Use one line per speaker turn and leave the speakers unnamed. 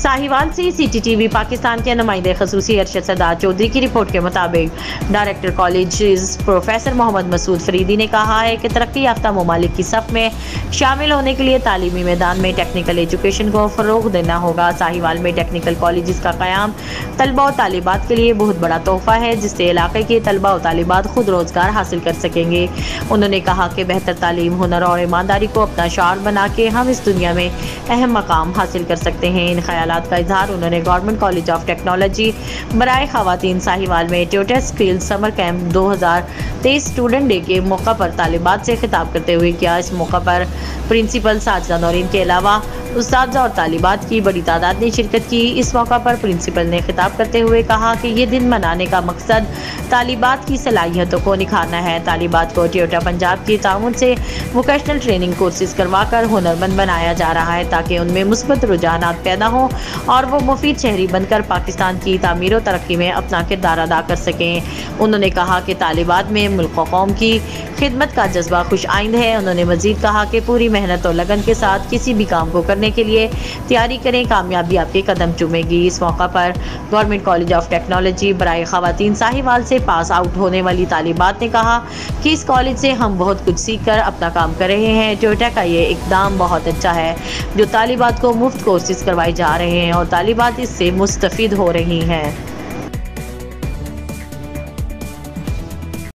साहिवाल से CCTV पाकिस्तान के नुमाइंदे खसूसी अरशद सरदार चौधरी की रिपोर्ट के मुताबिक director college professor Mohammad Masood Faridi ने कहा है कि तरक्की याफ्ता ममालिक की सफ में शामिल होने के लिए तालीमी मैदान में टेक्निकल एजुकेशन को फ़रोग देना होगा। साहिवाल में टेक्निकल कॉलेज का क़याम तलबा और तालिबात के लिए बहुत बड़ा तोहफ़ा है, जिससे इलाके के तलबा और तालिबात खुद रोज़गार हासिल कर सकेंगे। उन्होंने कहा कि बेहतर तालीम, हुनर और ईमानदारी को अपना शार बना के हम इस दुनिया में अहम मकाम हासिल कर सकते हैं। इन ख्यालात का इजहार उन्होंने गवर्नमेंट कॉलेज ऑफ टेक्नोलॉजी बराए ख़वातीन साहिवाल में tutor skill summer camp 2023 student day के मौका पर तालिबात से खिताब करते हुए किया। इस मौका पर प्रिंसिपल साजिदा नौरीन के अलावा उस्तादा और तालिबात की बड़ी तादाद ने शिरकत की। इस मौका पर प्रिंसिपल ने खिताब करते हुए कहा कि ये दिन मनाने का मकसद तालिबात की सलाहियतों को निखारना है। तालिबात को टोयोटा पंजाब की ताउन से वोकेशनल ट्रेनिंग कोर्सेज करवाकर हुनरमंद बनाया जा रहा है, ताकि उनमें मुस्बत रुझानात पैदा हों और वो मुफीद शहरी बनकर पाकिस्तान की तामीर और तरक्की में अपना किरदार अदा कर सकें। उन्होंने कहा कि तालिबात में मुल्क व कौम की खिदमत का जज्बा खुश आइंद है। उन्होंने मजीद कहा कि पूरी मेहनत और लगन के साथ किसी भी काम को करने के लिए तैयारी करें, कामयाबी आपके कदम चूमेगी। इस मौका पर गवर्नमेंट कॉलेज ऑफ टेक्नोलॉजी बराए ख़वातीन साहिवाल से पास आउट होने वाली तालिबात ने कहा कि इस कॉलेज से हम बहुत कुछ सीख कर अपना काम कर रहे हैं। टोयोटा का ये इकदाम बहुत अच्छा है जो तालिबात को मुफ्त कोर्सेज करवाए जा रहे हैं और तालिबात इससे मुस्तफ़ीद हो रही हैं।